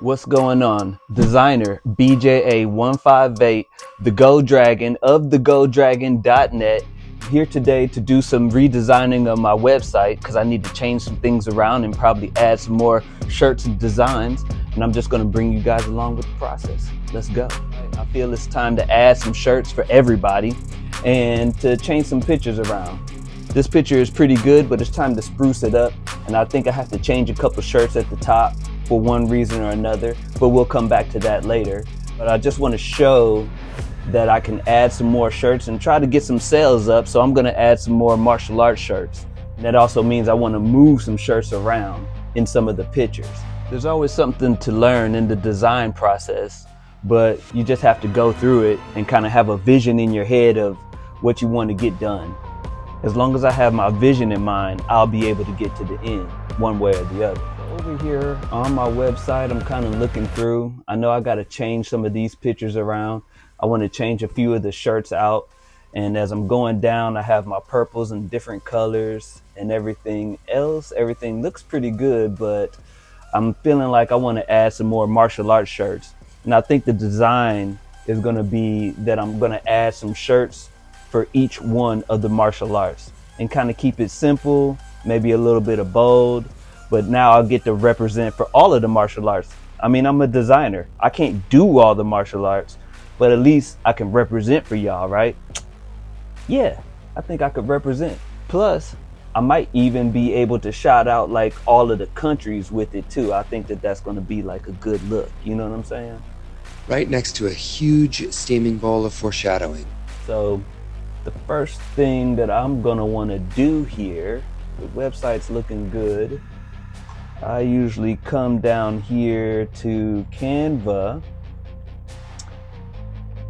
What's going on? Designer BJA158, the Gold Dragon of thegolddragon.net, here today to do some redesigning of my website because I need to change some things around and probably add some more shirts and designs. And I'm just going to bring you guys along with the process. Let's go. I feel it's time to add some shirts for everybody and to change some pictures around. This picture is pretty good, but it's time to spruce it up. And I think I have to change a couple shirts at the top for one reason or another, but we'll come back to that later. But I just want to show that I can add some more shirts and try to get some sales up. So I'm going to add some more martial arts shirts. And that also means I want to move some shirts around in some of the pictures. There's always something to learn in the design process, but you just have to go through it and kind of have a vision in your head of what you want to get done. As long as I have my vision in mind, I'll be able to get to the end one way or the other. Over here on my website, I'm kind of looking through. I know I got to change some of these pictures around. I want to change a few of the shirts out. And as I'm going down, I have my purples in different colors and everything else. Everything looks pretty good, but I'm feeling like I want to add some more martial arts shirts. And I think the design is going to be that I'm going to add some shirts for each one of the martial arts and kind of keep it simple, maybe a little bit of bold. But now I'll get to represent for all of the martial arts. I mean, I'm a designer. I can't do all the martial arts, but at least I can represent for y'all, right? Yeah, I think I could represent. Plus, I might even be able to shout out like all of the countries with it too. I think that that's going to be like a good look. You know what I'm saying? Right next to a huge steaming bowl of foreshadowing. So the first thing that I'm going to want to do here, the website's looking good. I usually come down here to Canva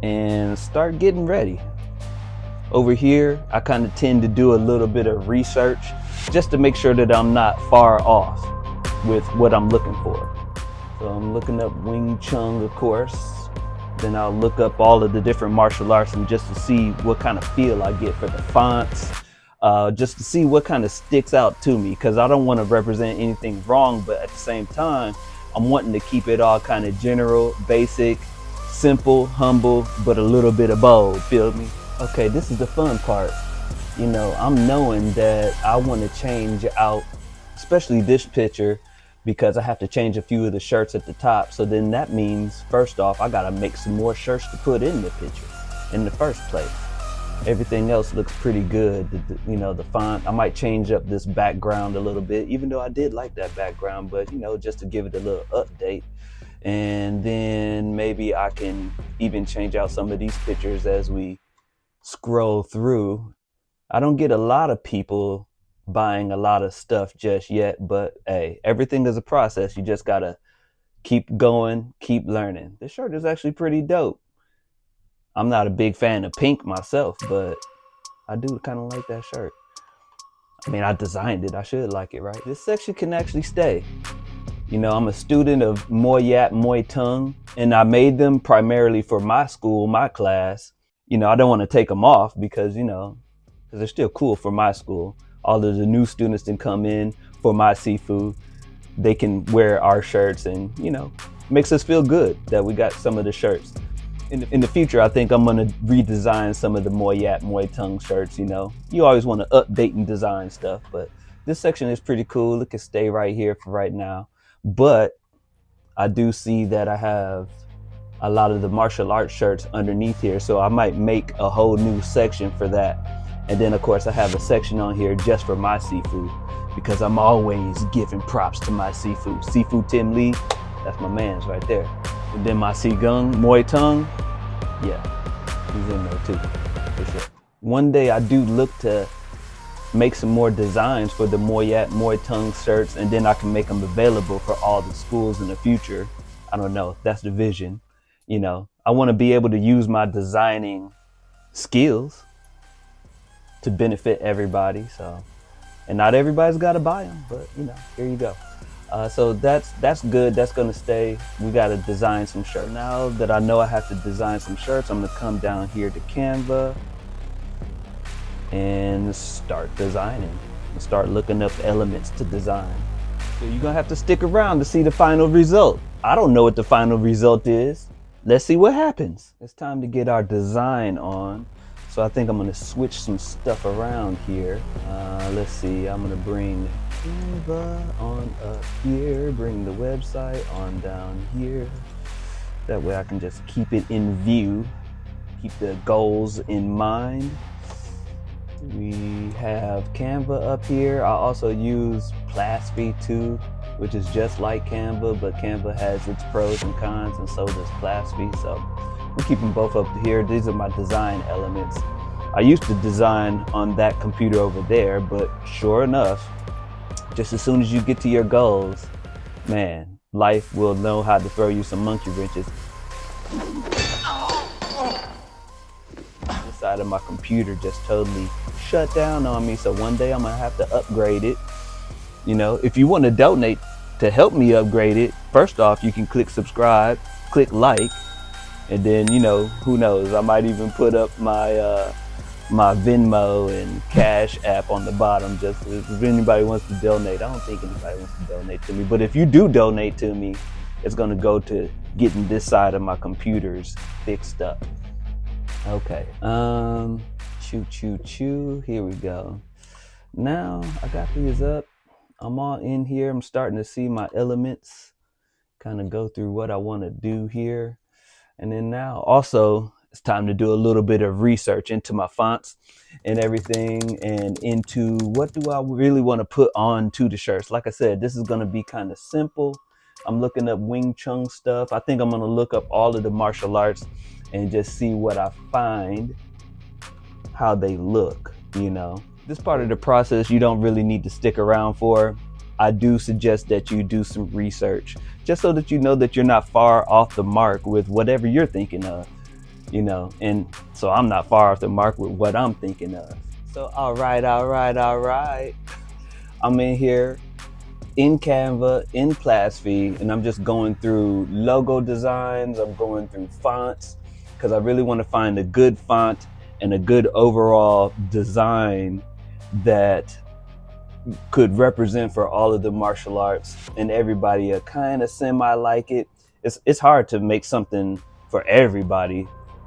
and start getting ready. Over here, I kind of tend to do a little bit of research just to make sure that I'm not far off with what I'm looking for. So I'm looking up WingChun, of course. Then I'll look up all of the different martial arts and just to see what kind of feel I get for the fonts. Just to see what kind of sticks out to me, because I don't want to represent anything wrong, but at the same time, I'm wanting to keep it all kind of general, basic, simple, humble, but a little bit of bold, feel me? Okay, this is the fun part. You know, I'm knowing that I want to change out, especially this picture, because I have to change a few of the shirts at the top. So then that means, first off, I got to make some more shirts to put in the picture in the first place. Everything else looks pretty good. You know, the font, I might change up this background a little bit, even though I did like that background, but you know, just to give it a little update. And then maybe I can even change out some of these pictures as we scroll through. I don't get a lot of people buying a lot of stuff just yet, but hey, everything is a process. You just gotta keep going, keep learning. This shirt is actually pretty dope. I'm not a big fan of pink myself, but I do kind of like that shirt. I mean, I designed it. I should like it, right? This section can actually stay. You know, I'm a student of Muay Thai, and I made them primarily for my school, my class. You know, I don't want to take them off because, you know, because they're still cool for my school. All of the new students that come in for my seafood, they can wear our shirts and, you know, makes us feel good that we got some of the shirts. In the future, I think I'm going to redesign some of the Muay Thai shirts, you know. You always want to update and design stuff, but this section is pretty cool. It can stay right here for right now. But I do see that I have a lot of the martial arts shirts underneath here, so I might make a whole new section for that. And then, of course, I have a section on here just for my seafood because I'm always giving props to my seafood. Seafood Tim Lee, that's my man's right there. And then my Sigung, Muay Thai, yeah, he's in there too, for sure. One day I do look to make some more designs for the Muay Thai shirts, and then I can make them available for all the schools in the future. I don't know, that's the vision. You know, I want to be able to use my designing skills to benefit everybody, so. And not everybody's got to buy them, but you know, here you go. So that's good. That's gonna stay. We gotta design some shirts. Now that I know I have to design some shirts, I'm gonna come down here to Canva and start designing and start looking up elements to design. So you're gonna have to stick around to see the final result. I don't know what the final result is. Let's see what happens. It's time to get our design on. So I think I'm gonna switch some stuff around here. Let's see, I'm gonna bring Canva on up here, bring the website on down here. That way I can just keep it in view, keep the goals in mind. We have Canva up here. I also use Plasty too, which is just like Canva, but Canva has its pros and cons, and so does Plasty. So we're keeping both up here. These are my design elements. I used to design on that computer over there, but sure enough, just as soon as you get to your goals, man, life will know how to throw you some monkey wrenches. The side of my computer just totally shut down on me, so one day I'm gonna have to upgrade it. You know, if you want to donate to help me upgrade it, first off, you can click subscribe, click like, and then, you know, who knows, I might even put up my my Venmo and Cash app on the bottom, just if anybody wants to donate. I don't think anybody wants to donate to me, but if you do donate to me, it's gonna go to getting this side of my computers fixed up. Okay, choo, here we go. Now I got these up, I'm all in here, I'm starting to see my elements, kind of go through what I want to do here. And then now also it's time to do a little bit of research into my fonts and everything, and into what do I really want to put on to the shirts. Like I said, this is going to be kind of simple. I'm looking up WingChun stuff. I think I'm going to look up all of the martial arts and just see what I find, how they look, you know. This part of the process you don't really need to stick around for. I do suggest that you do some research, just so that you know that you're not far off the mark with whatever you're thinking of, you know, and so I'm not far off the mark with what I'm thinking of. So all right, I'm in here in Canva, in Plasty, and I'm just going through logo designs, I'm going through fonts, because I really want to find a good font and a good overall design that could represent for all of the martial arts, and everybody kind of semi like it. It's hard to make something for everybody.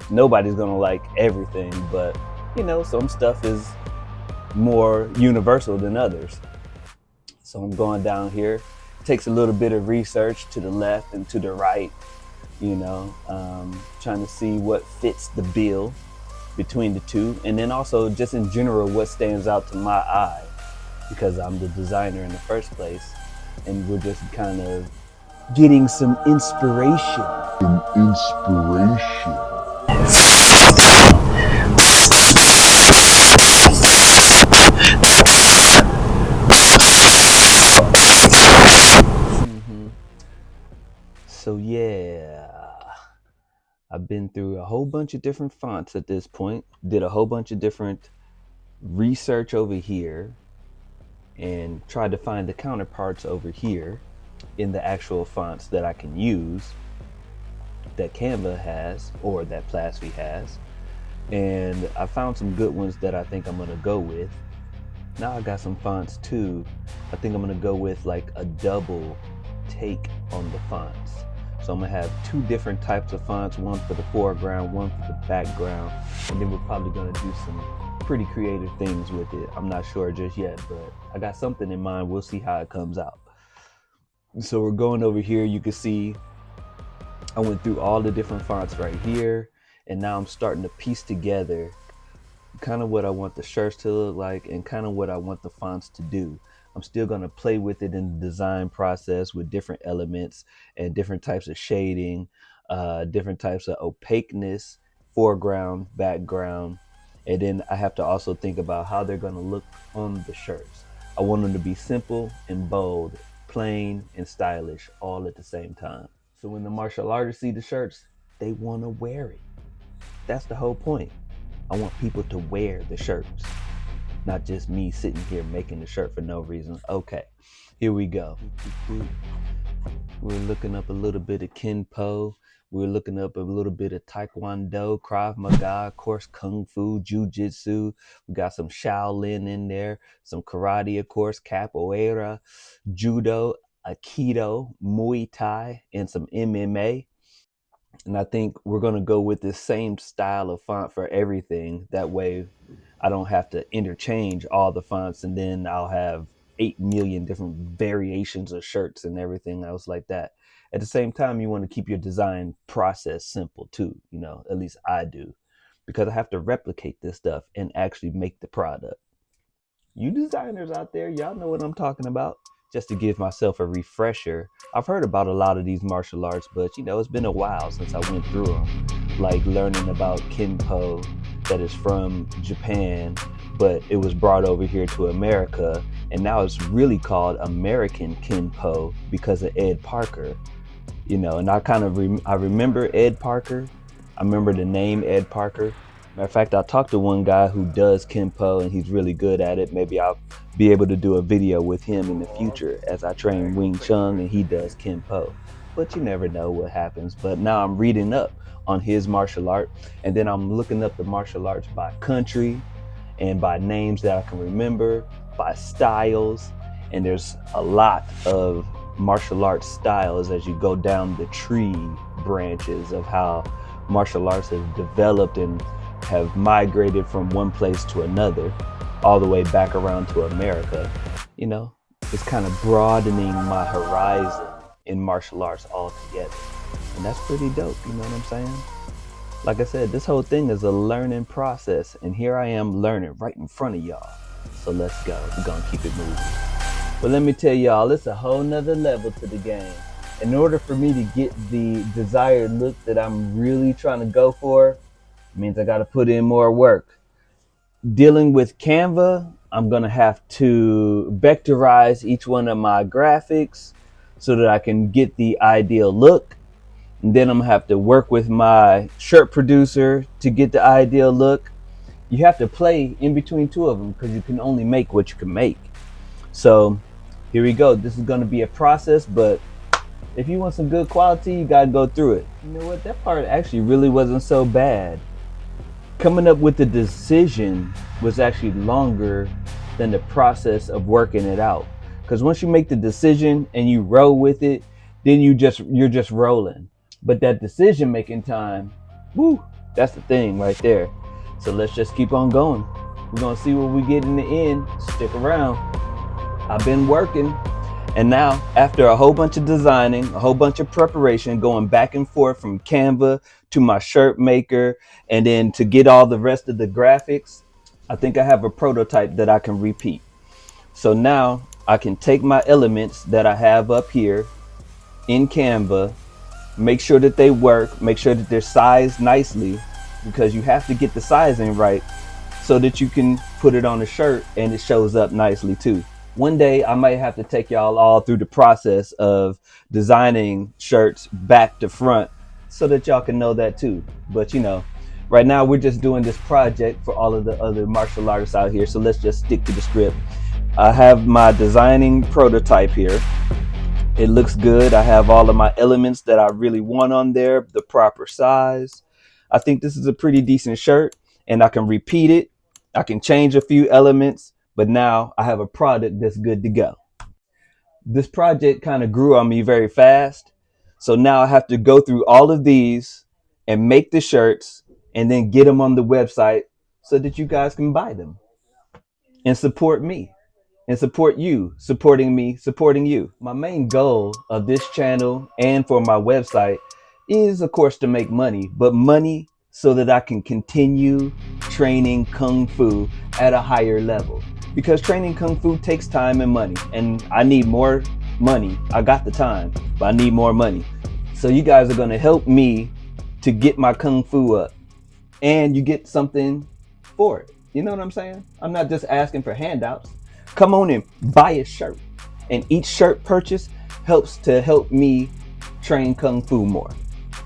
Nobody's gonna like everything, but you know, some stuff is more universal than others. So I'm going down here. It takes a little bit of research to the left and to the right, you know, trying to see what fits the bill between the two, and then also just in general what stands out to my eye, because I'm the designer in the first place, and we're just kind of getting some inspiration. So yeah, I've been through a whole bunch of different fonts at this point, did a whole bunch of different research over here, and tried to find the counterparts over here in the actual fonts that I can use, that Canva has or that Plasty has. And I found some good ones that I think I'm gonna go with. Now I got some fonts too. I think I'm gonna go with like a double take on the fonts. So I'm gonna have two different types of fonts, one for the foreground, one for the background, and then we're probably gonna do some pretty creative things with it. I'm not sure just yet, but I got something in mind. We'll see how it comes out. So we're going over here. You can see I went through all the different fonts right here, and now I'm starting to piece together kind of what I want the shirts to look like and kind of what I want the fonts to do. I'm still going to play with it in the design process with different elements and different types of shading, different types of opaqueness, foreground, background. And then I have to also think about how they're going to look on the shirts. I want them to be simple and bold, plain and stylish, all at the same time. So when the martial artists see the shirts, they want to wear it. That's the whole point. I want people to wear the shirts, not just me sitting here making the shirt for no reason. Okay, here we go. We're looking up a little bit of Kenpo. We're looking up a little bit of Taekwondo, Krav Maga, of course, Kung Fu, Jiu-Jitsu. We got some Shaolin in there, some karate, of course, Capoeira, Judo. Aikido, Muay Thai, and some MMA. And I think we're going to go with the same style of font for everything. That way I don't have to interchange all the fonts, and then I'll have 8 million different variations of shirts and everything else like that. At the same time, you want to keep your design process simple too, at least I do, because I have to replicate this stuff and actually make the product. You designers out there, y'all know what I'm talking about. Just to give myself a refresher, I've heard about a lot of these martial arts, but it's been a while since I went through them. Like learning about Kenpo, that is from Japan, but it was brought over here to America, and now it's really called American Kenpo because of Ed Parker. And I kind of I remember Ed Parker. I remember the name Ed Parker. Matter of fact, I talked to one guy who does Kenpo, and he's really good at it. Maybe I'll be able to do a video with him in the future as I train WingChun and he does Kenpo. But you never know what happens. But now I'm reading up on his martial art, and then I'm looking up the martial arts by country and by names that I can remember, by styles. And there's a lot of martial arts styles as you go down the tree branches of how martial arts have developed and have migrated from one place to another, all the way back around to America. It's kind of broadening my horizon in martial arts altogether. And that's pretty dope, you know what I'm saying? Like I said, this whole thing is a learning process, and here I am learning right in front of y'all. So let's go, we're gonna keep it moving. But let me tell y'all, it's a whole nother level to the game. In order for me to get the desired look that I'm really trying to go for, means I got to put in more work. Dealing with Canva, I'm going to have to vectorize each one of my graphics so that I can get the ideal look. And then I'm going to have to work with my shirt producer to get the ideal look. You have to play in between two of them because you can only make what you can make. So here we go. This is going to be a process, but if you want some good quality, you got to go through it. You know what? That part actually really wasn't so bad. Coming up with the decision was actually longer than the process of working it out. Because once you make the decision and you roll with it, then you're just rolling. But that decision making time, woo, that's the thing right there. So let's just keep on going. We're gonna see what we get in the end. Stick around. I've been working. And now, after a whole bunch of designing, a whole bunch of preparation, going back and forth from Canva to my shirt maker, and then to get all the rest of the graphics, I think I have a prototype that I can repeat. So now I can take my elements that I have up here in Canva, make sure that they work, make sure that they're sized nicely, because you have to get the sizing right so that you can put it on a shirt and it shows up nicely too. One day I might have to take y'all all through the process of designing shirts back to front so that y'all can know that too. But right now we're just doing this project for all of the other martial artists out here. So let's just stick to the script. I have my designing prototype here. It looks good. I have all of my elements that I really want on there, the proper size. I think this is a pretty decent shirt, and I can repeat it. I can change a few elements, but now I have a product that's good to go. This project kind of grew on me very fast. So now I have to go through all of these and make the shirts and then get them on the website so that you guys can buy them and support me and support you, supporting me, supporting you. My main goal of this channel and for my website is, of course, to make money, but money so that I can continue training Kung Fu at a higher level. Because training Kung Fu takes time and money, and I need more money. I got the time, but I need more money. So you guys are going to help me to get my Kung Fu up, and you get something for it. You know what I'm saying? I'm not just asking for handouts. Come on and buy a shirt, and each shirt purchase helps to help me train Kung Fu more.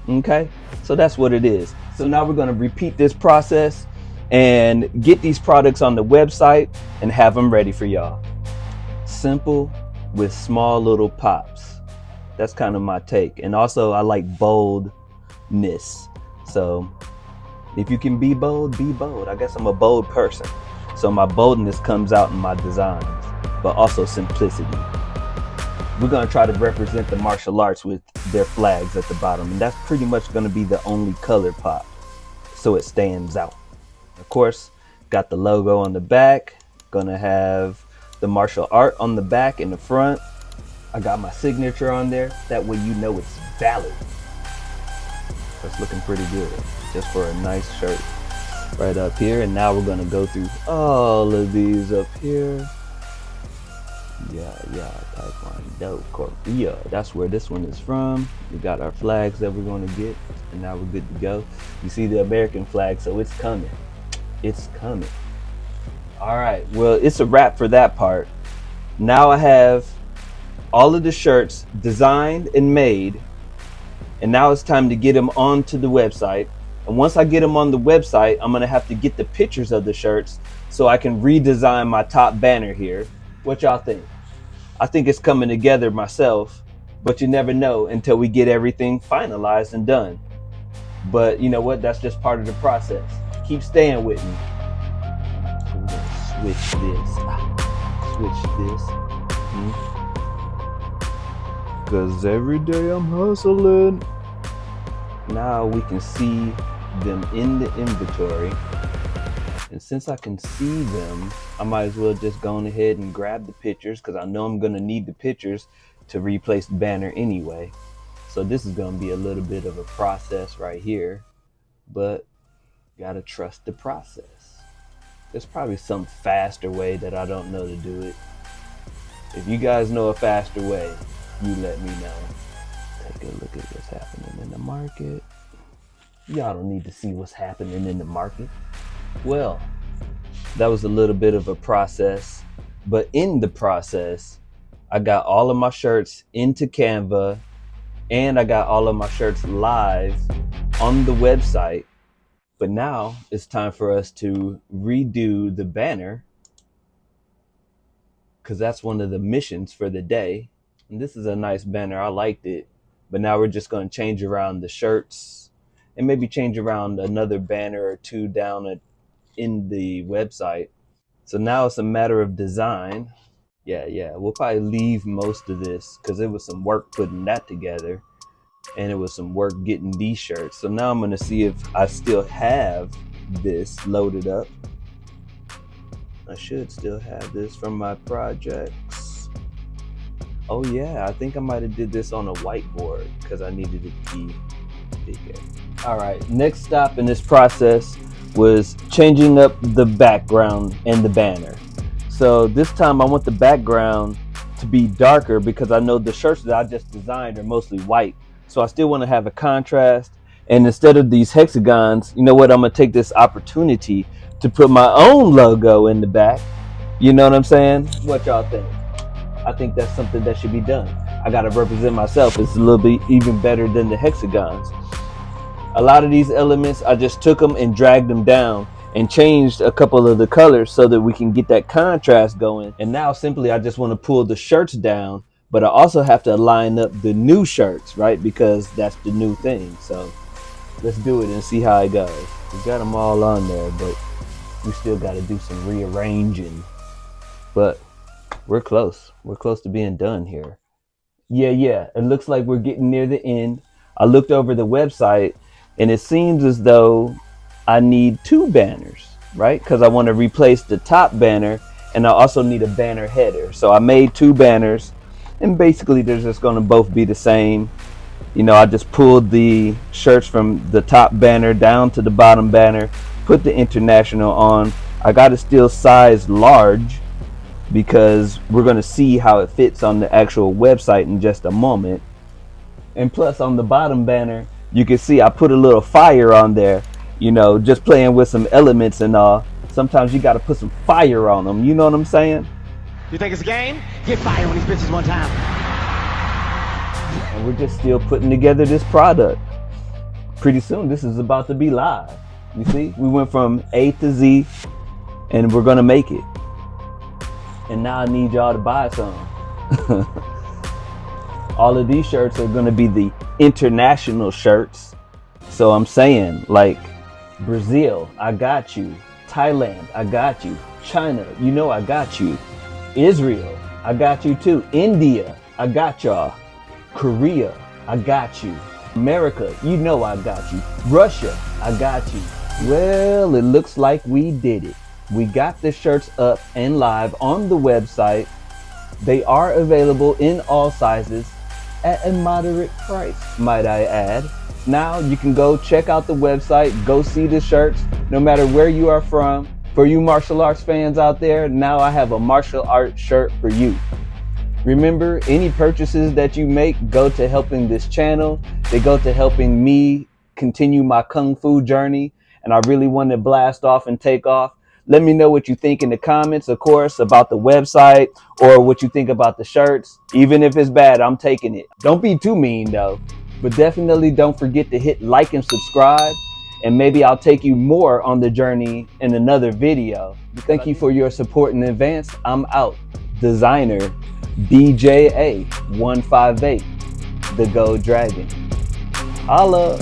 Okay, so that's what it is. So now we're going to repeat this process and get these products on the website and have them ready for y'all. Simple with small little pops. That's kind of my take. And also I like boldness. So if you can be bold, be bold. I guess I'm a bold person. So my boldness comes out in my designs, but also simplicity. we're going to try to represent the martial arts with their flags at the bottom. And that's pretty much going to be the only color pop, so it stands out. Of course, got the logo on the back. Gonna have the martial art on the back and the front. I got my signature on there. That way you know it's valid. That's looking pretty good. Just for a nice shirt right up here. And now we're gonna go through all of these up here. Yeah, Taekwondo, Korea. That's where this one is from. We got our flags that we're gonna get, and now we're good to go. You see the American flag, so it's coming. It's coming. All right, well, it's a wrap for that part. Now I have all of the shirts designed and made, and now it's time to get them onto the website. And once I get them on the website, I'm gonna have to get the pictures of the shirts so I can redesign my top banner here. What y'all think? I think it's coming together myself, but you never know until we get everything finalized and done. But you know what? That's just part of the process. Keep staying with me. I'm gonna switch this. Cause every day I'm hustling. Now we can see them in the inventory. And since I can see them, I might as well just go ahead and grab the pictures, because I know I'm going to need the pictures to replace the banner anyway. So this is going to be a little bit of a process right here, but gotta trust the process. There's probably some faster way that I don't know to do it. If you guys know a faster way, you let me know. Take a look at what's happening in the market. Y'all don't need to see what's happening in the market. Well, that was a little bit of a process, but in the process, I got all of my shirts into Canva, and I got all of my shirts live on the website. But now it's time for us to redo the banner, because that's one of the missions for the day. And this is a nice banner. I liked it. But now we're just going to change around the shirts and maybe change around another banner or two down in the website. So now it's a matter of design. Yeah, we'll probably leave most of this because it was some work putting that together, and it was some work getting these shirts. So now I'm going to see if I still have this loaded up. I should still have this from my projects. Oh yeah, I think I might have did this on a whiteboard because I needed it to be bigger. All right, next stop in this process was changing up the background and the banner. So this time I want the background to be darker because I know the shirts that I just designed are mostly white. So I still want to have a contrast. And instead of these hexagons, you know what? I'm going to take this opportunity to put my own logo in the back. You know what I'm saying? What y'all think? I think that's something that should be done. I got to represent myself. It's a little bit even better than the hexagons. A lot of these elements, I just took them and dragged them down and changed a couple of the colors so that we can get that contrast going. And now simply I just want to pull the shirts down, but I also have to line up the new shirts, right? Because that's the new thing. So let's do it and see how it goes. We got them all on there, but we still got to do some rearranging. But we're close. We're close to being done here. Yeah. It looks like we're getting near the end. I looked over the website and it seems as though I need two banners, right? Because I want to replace the top banner and I also need a banner header. So I made two banners and basically they're just going to both be the same. You know, I just pulled the shirts from the top banner down to the bottom banner, put the international on. I got it still size large because we're going to see how it fits on the actual website in just a moment. And plus on the bottom banner, you can see I put a little fire on there, you know, just playing with some elements and all. Sometimes you got to put some fire on them. You know what I'm saying? You think it's a game? Get fire on these bitches one time. And we're just still putting together this product. Pretty soon, this is about to be live. You see, we went from A to Z and we're going to make it. And now I need y'all to buy some. All of these shirts are going to be the international shirts. So I'm saying, like, Brazil, I got you. Thailand, I got you. China, you know I got you. Israel, I got you too. India, I got y'all. Korea, I got you. America, you know I got you. Russia, I got you. Well, it looks like we did it. We got the shirts up and live on the website. They are available in all sizes at a moderate price, might I add. Now you can go check out the website, go see the shirts, no matter where you are from. For you martial arts fans out there, now I have a martial arts shirt for you. Remember, any purchases that you make go to helping this channel. They go to helping me continue my Kung Fu journey. And I really want to blast off and take off. Let me know what you think in the comments, of course, about the website or what you think about the shirts. Even if it's bad, I'm taking it. Don't be too mean though. But definitely don't forget to hit like and subscribe. And maybe I'll take you more on the journey in another video. Thank you for your support in advance. I'm out. Designer BJA158, the Gold Dragon. Holla.